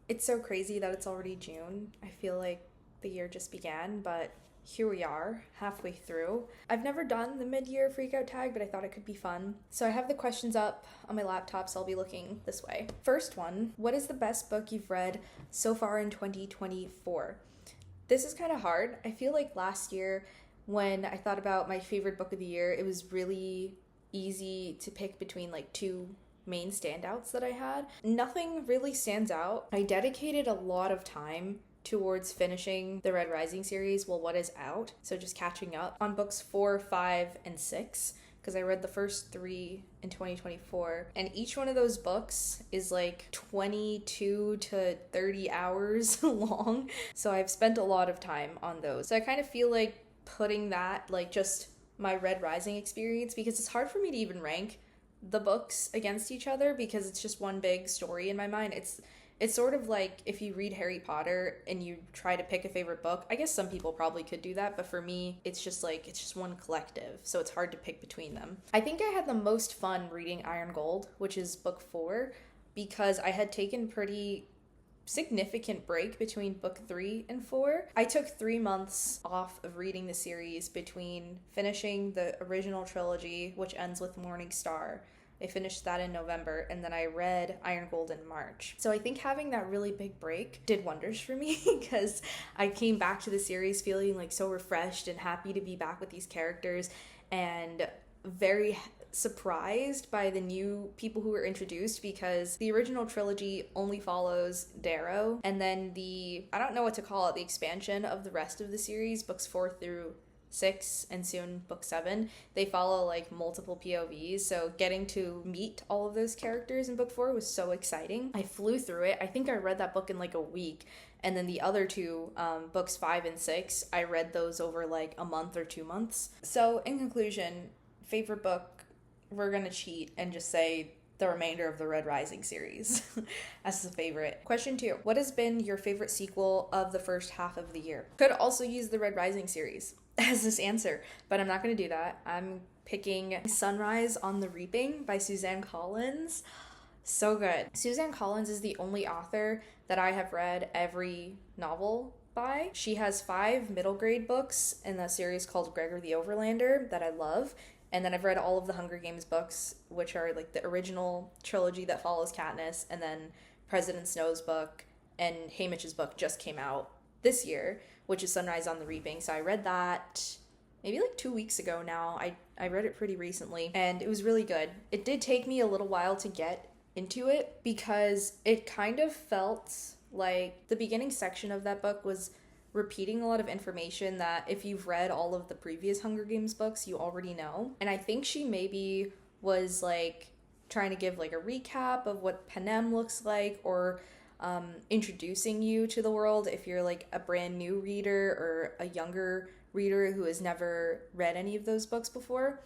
It's so crazy that it's already June. I feel like the year just began, but here we are, halfway through. I've never done the mid year freakout tag, but I thought it could be fun. So I have the questions up on my laptop, so I'll be looking this way. First one: what is the best book you've read so far in 2024? This is kind of hard. I feel like last year, when I thought about my favorite book of the year, it was really easy to pick between like two main standouts that I had. Nothing really stands out. I dedicated a lot of time towards finishing the Red Rising series, well, what is out. So just catching up on books 4, 5, and 6, because I read the first 3 in 2024. And each one of those books is like 22 to 30 hours long. So I've spent a lot of time on those. So I kind of feel like putting that, like just my Red Rising experience, because it's hard for me to even rank the books against each other because it's just one big story in my mind. It's sort of like if you read Harry Potter and you try to pick a favorite book. I guess some people probably could do that, but for me, it's just one collective, so it's hard to pick between them. I think I had the most fun reading Iron Gold, which is book 4, because I had taken pretty significant break between book 3 and 4. I took 3 months off of reading the series between finishing the original trilogy, which ends with Morning Star. I finished that in November, and then I read Iron Gold in March. So I think having that really big break did wonders for me because I came back to the series feeling like so refreshed and happy to be back with these characters, and very surprised by the new people who were introduced, because the original trilogy only follows Darrow, and then I don't know what to call it, the expansion of the rest of the series, books 4 through 6 and soon book 7, they follow like multiple POVs. So getting to meet all of those characters in book 4 was so exciting. I flew through it. I think I read that book in like a week, and then the other two, books 5 and 6, I read those over like a month or 2 months. So in conclusion, favorite book, we're gonna cheat and just say the remainder of the Red Rising series as a favorite. Question 2: what has been your favorite sequel of the first half of the year? Could also use the Red Rising series as this answer, but I'm not gonna do that. I'm picking Sunrise on the Reaping by Suzanne Collins. So good. Suzanne Collins is the only author that I have read every novel by. She has 5 middle grade books in the series called Gregor the Overlander that I love. And then I've read all of the Hunger Games books, which are like the original trilogy that follows Katniss, and then President Snow's book and Haymitch's book just came out this year, which is Sunrise on the Reaping. So I read that maybe like 2 weeks ago now. I read it pretty recently, and it was really good. It did take me a little while to get into it because it kind of felt like the beginning section of that book was repeating a lot of information that if you've read all of the previous Hunger Games books, you already know. And I think she maybe was like trying to give like a recap of what Panem looks like, or introducing you to the world if you're like a brand new reader or a younger reader who has never read any of those books before.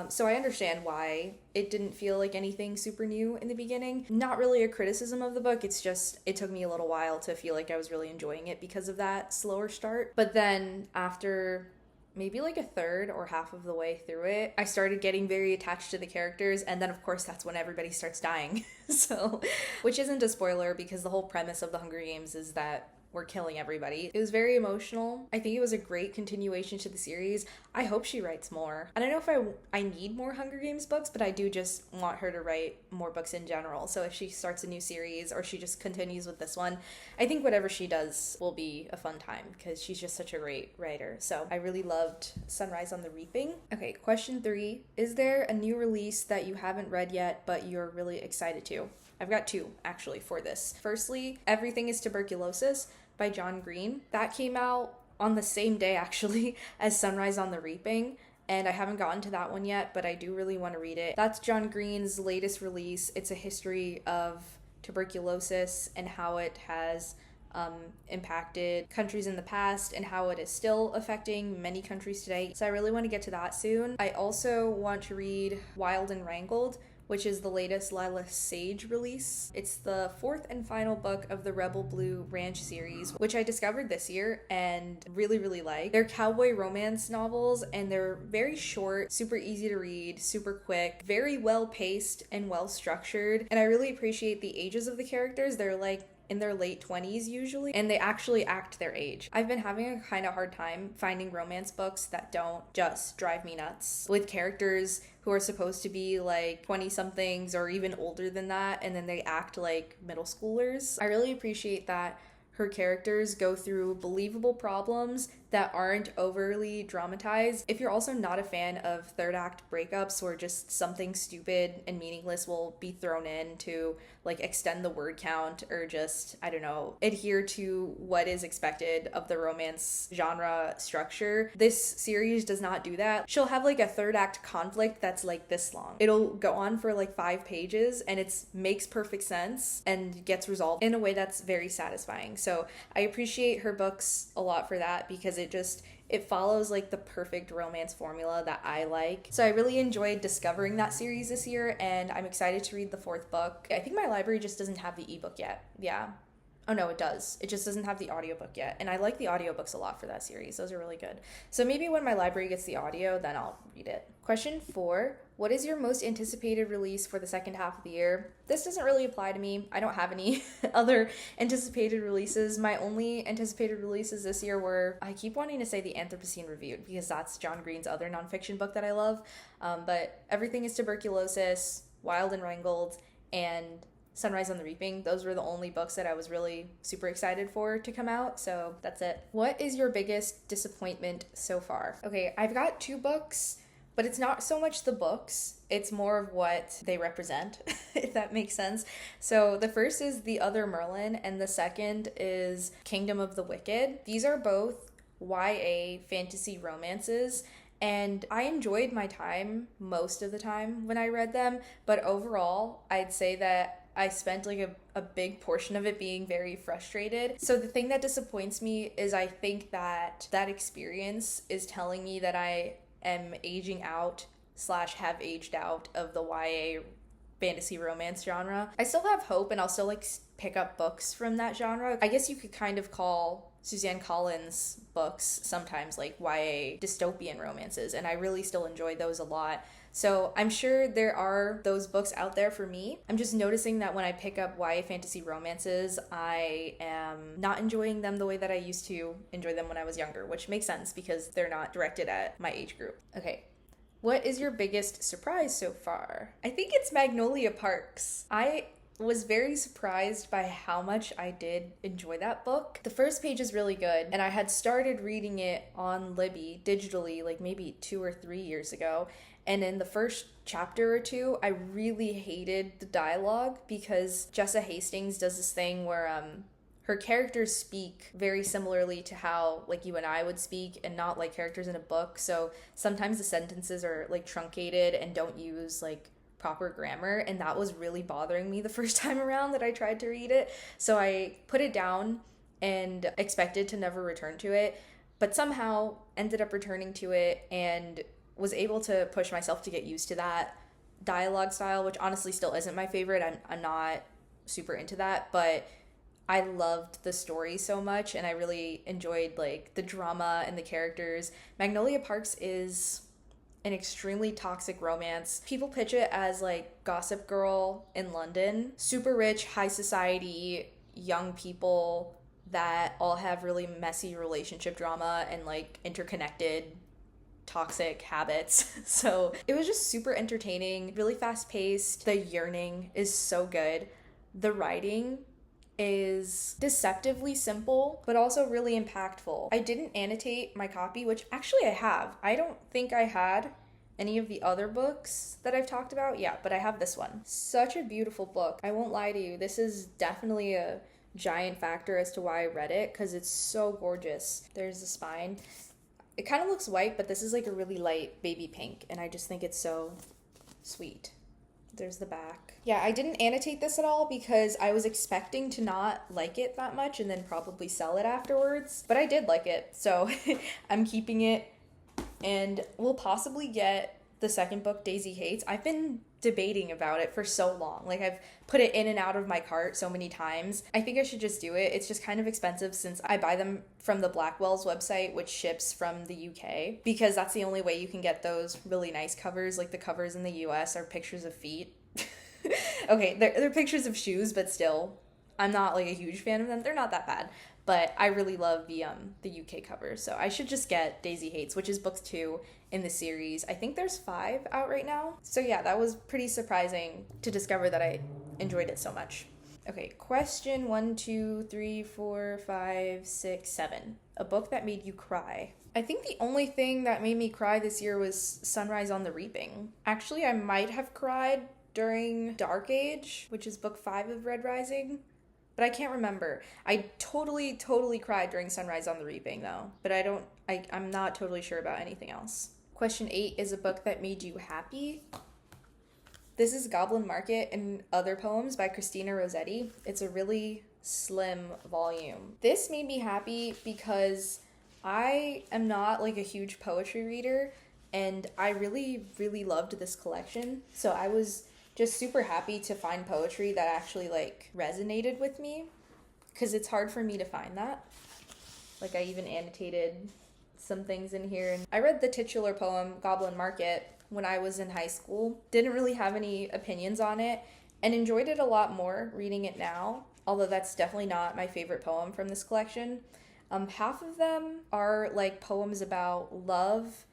So I understand why it didn't feel like anything super new in the beginning. Not really a criticism of the book, it's just it took me a little while to feel like I was really enjoying it because of that slower start. But then after maybe like a third or half of the way through it, I started getting very attached to the characters, and then of course that's when everybody starts dying. So, which isn't a spoiler because the whole premise of the Hunger Games is that we're killing everybody. It was very emotional. I think it was a great continuation to the series. I hope she writes more. I don't know if I need more Hunger Games books, but I do just want her to write more books in general. So if she starts a new series or she just continues with this one, I think whatever she does will be a fun time because she's just such a great writer. So I really loved Sunrise on the Reaping. Okay, question 3. Is there a new release that you haven't read yet but you're really excited to? I've got 2 actually for this. Firstly, Everything is Tuberculosis by John Green. That came out on the same day actually as Sunrise on the Reaping, and I haven't gotten to that one yet, but I do really want to read it. That's John Green's latest release. It's a history of tuberculosis and how it has impacted countries in the past and how it is still affecting many countries today. So I really want to get to that soon. I also want to read Wild and Wrangled, which is the latest Lila Sage release. It's the 4th and final book of the Rebel Blue Ranch series, which I discovered this year and really, really like. They're cowboy romance novels, and they're very short, super easy to read, super quick, very well paced and well structured. And I really appreciate the ages of the characters. They're like in their late 20s usually, and they actually act their age. I've been having a kind of hard time finding romance books that don't just drive me nuts, with characters who are supposed to be like 20 somethings or even older than that, and then they act like middle schoolers. I really appreciate that her characters go through believable problems that aren't overly dramatized. If you're also not a fan of third act breakups where just something stupid and meaningless will be thrown in to like extend the word count or just, I don't know, adhere to what is expected of the romance genre structure, this series does not do that. She'll have like a third act conflict that's like this long. It'll go on for like 5 pages and it makes perfect sense and gets resolved in a way that's very satisfying. So I appreciate her books a lot for that, because it follows like the perfect romance formula that I like. So I really enjoyed discovering that series this year, and I'm excited to read the 4th book. I think my library just doesn't have the ebook yet. Yeah. Oh no, it does. It just doesn't have the audiobook yet. And I like the audiobooks a lot for that series. Those are really good. So maybe when my library gets the audio, then I'll read it. Question 4. What is your most anticipated release for the second half of the year? This doesn't really apply to me. I don't have any other anticipated releases. My only anticipated releases this year were, I keep wanting to say The Anthropocene Reviewed, because that's John Green's other nonfiction book that I love. But Everything is Tuberculosis, Wild and Wrangled, and Sunrise on the Reaping. Those were the only books that I was really super excited for to come out, so that's it. What is your biggest disappointment so far? Okay, I've got 2 books, but it's not so much the books, it's more of what they represent, if that makes sense. So the first is The Other Merlin, and the second is Kingdom of the Wicked. These are both YA fantasy romances, and I enjoyed my time most of the time when I read them, but overall, I'd say that I spent like a big portion of it being very frustrated. So the thing that disappoints me is I think that experience is telling me that I am aging out / have aged out of the YA fantasy romance genre. I still have hope, and I'll still like pick up books from that genre. I guess you could kind of call Suzanne Collins' books sometimes like YA dystopian romances, and I really still enjoy those a lot. So I'm sure there are those books out there for me. I'm just noticing that when I pick up YA fantasy romances, I am not enjoying them the way that I used to enjoy them when I was younger, which makes sense because they're not directed at my age group. Okay. What is your biggest surprise so far? I think it's Magnolia Parks. I was very surprised by how much I did enjoy that book. The first page is really good, and I had started reading it on Libby digitally like maybe 2 or 3 years ago. And in the first chapter or 2, I really hated the dialogue because Jessa Hastings does this thing where her characters speak very similarly to how like you and I would speak, and not like characters in a book. So sometimes the sentences are like truncated and don't use like proper grammar, and that was really bothering me the first time around that I tried to read it. So I put it down and expected to never return to it, but somehow ended up returning to it and was able to push myself to get used to that dialogue style, which honestly still isn't my favorite. I'm not super into that, but I loved the story so much, and I really enjoyed like the drama and the characters. Magnolia Parks is an extremely toxic romance. People pitch it as like Gossip Girl in London. Super rich, high society, young people that all have really messy relationship drama and like interconnected toxic habits. So it was just super entertaining, really fast paced. The yearning is so good. The writing is deceptively simple, but also really impactful. I didn't annotate my copy, which actually I have. I don't think I had any of the other books that I've talked about. Yeah, but I have this one. Such a beautiful book. I won't lie to you. This is definitely a giant factor as to why I read it, because it's so gorgeous. There's the spine. It kind of looks white, but this is like a really light baby pink, and I just think it's so sweet. There's the back. Yeah, I didn't annotate this at all because I was expecting to not like it that much and then probably sell it afterwards, but I did like it, so I'm keeping it, and we'll possibly get the second book, Daisy Hates. I've been debating about it for so long. Like, I've put it in and out of my cart so many times. I think I should just do it. It's just kind of expensive since I buy them from the Blackwell's website, which ships from the UK, because that's the only way you can get those really nice covers. Like, the covers in the US are pictures of feet. Okay, they're pictures of shoes, but still, I'm not like a huge fan of them. They're not that bad, but I really love the UK cover. So I should just get Daisy Hates, which is book 2 in the series. I think there's 5 out right now. So yeah, that was pretty surprising to discover that I enjoyed it so much. Okay, question 1, 2, 3, 4, 5, 6, 7. A book that made you cry. I think the only thing that made me cry this year was Sunrise on the Reaping. Actually, I might have cried during Dark Age, which is book 5 of Red Rising, but I can't remember. I totally cried during Sunrise on the Reaping though, but I'm not totally sure about anything else. Question 8 is a book that made you happy. This is Goblin Market and Other Poems by Christina Rossetti. It's a really slim volume. This made me happy because I am not like a huge poetry reader, and I really loved this collection. So I was just super happy to find poetry that actually like resonated with me, because it's hard for me to find that. Like I even annotated some things in here. And I read the titular poem Goblin Market when I was in high school. Didn't really have any opinions on it and enjoyed it a lot more reading it now, although that's definitely not my favorite poem from this collection. Half of them are like poems about love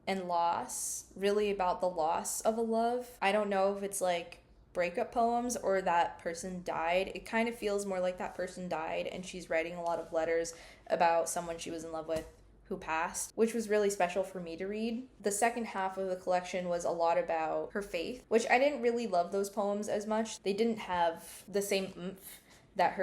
and loss, really about the loss of a love. I don't know if it's like breakup poems or that person died. It kind of feels more like that person died and she's writing a lot of letters about someone she was in love with who passed, which was really special for me to read. The second half of the collection was a lot about her faith, which I didn't really love those poems as much. They didn't have the same oomph that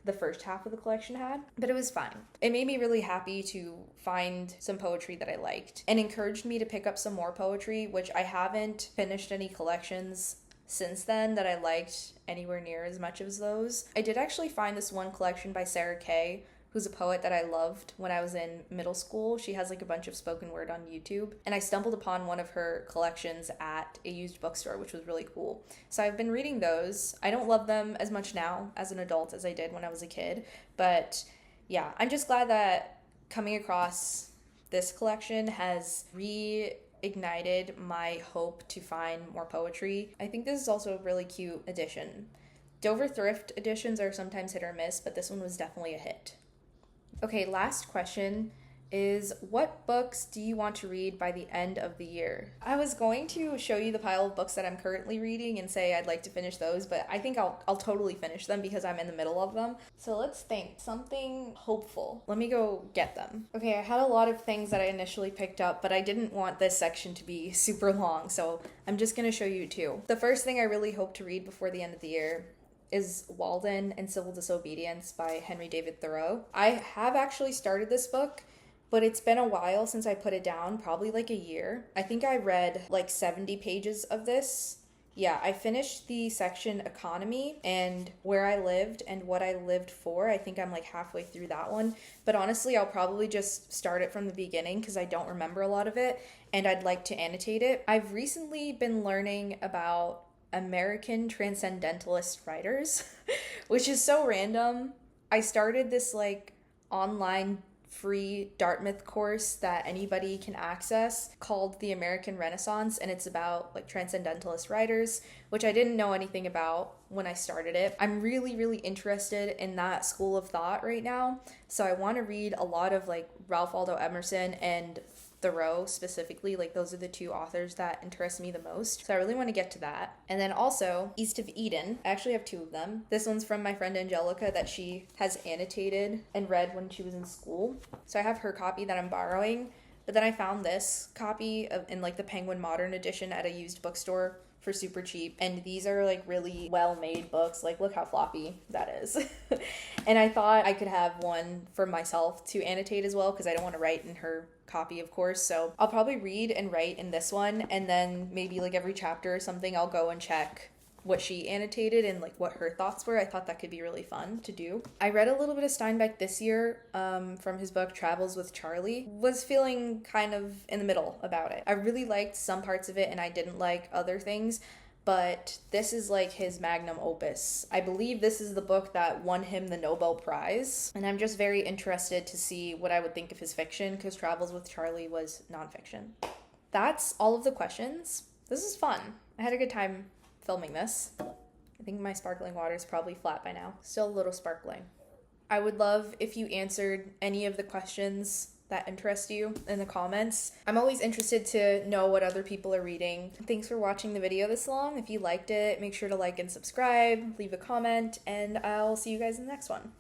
the first half of the collection had, but it was fine. It made me really happy to find some poetry that I liked and encouraged me to pick up some more poetry, which I haven't finished any collections since then that I liked anywhere near as much as those. I did actually find this one collection by Sarah Kay, who's a poet that I loved when I was in middle school. She has like a bunch of spoken word on YouTube, and I stumbled upon one of her collections at a used bookstore, which was really cool. So I've been reading those. I don't love them as much now as an adult as I did when I was a kid, but yeah, I'm just glad that coming across this collection has reignited my hope to find more poetry. I think this is also a really cute edition. Dover thrift editions are sometimes hit or miss, but this one was definitely a hit. Okay, last question is, what books do you want to read by the end of the year? I was going to show you the pile of books that I'm currently reading and say I'd like to finish those, but I think I'll totally finish them because I'm in the middle of them. So let's think. Something hopeful. Let me go get them. Okay, I had a lot of things that I initially picked up, but I didn't want this section to be super long, so I'm just going to show you 2. The first thing I really hope to read before the end of the year is Walden and Civil Disobedience by Henry David Thoreau. I have actually started this book, but it's been a while since I put it down, probably like a year. I think I read like 70 pages of this. Yeah, I finished the section Economy and Where I Lived and What I Lived For. I think I'm like halfway through that one. But honestly, I'll probably just start it from the beginning because I don't remember a lot of it and I'd like to annotate it. I've recently been learning about American transcendentalist writers, which is so random. I started this like online free Dartmouth course that anybody can access called the American Renaissance, and it's about like transcendentalist writers, which I didn't know anything about when I started it. I'm really interested in that school of thought right now, so I want to read a lot of like Ralph Waldo Emerson and Thoreau specifically. Like those are the 2 authors that interest me the most, so I really want to get to that. And then also East of Eden. I actually have 2 of them. This one's from my friend Angelica that she has annotated and read when she was in school, so I have her copy that I'm borrowing. But then I found this copy in like the Penguin Modern edition at a used bookstore for super cheap, and these are like really well made books. Like look how floppy that is. And I thought I could have one for myself to annotate as well, because I don't want to write in her copy, of course. So I'll probably read and write in this one, and then maybe like every chapter or something I'll go and check what she annotated and like what her thoughts were. I thought that could be really fun to do. I read a little bit of Steinbeck this year from his book Travels with Charlie. Was feeling kind of in the middle about it. I really liked some parts of it and I didn't like other things, but this is like his magnum opus. I believe this is the book that won him the Nobel Prize, and I'm just very interested to see what I would think of his fiction, because Travels with Charlie was nonfiction. That's all of the questions. This is fun. I had a good time filming this. I think my sparkling water is probably flat by now. Still a little sparkling. I would love if you answered any of the questions that interest you in the comments. I'm always interested to know what other people are reading. Thanks for watching the video this long. If you liked it, make sure to like and subscribe, leave a comment, and I'll see you guys in the next one.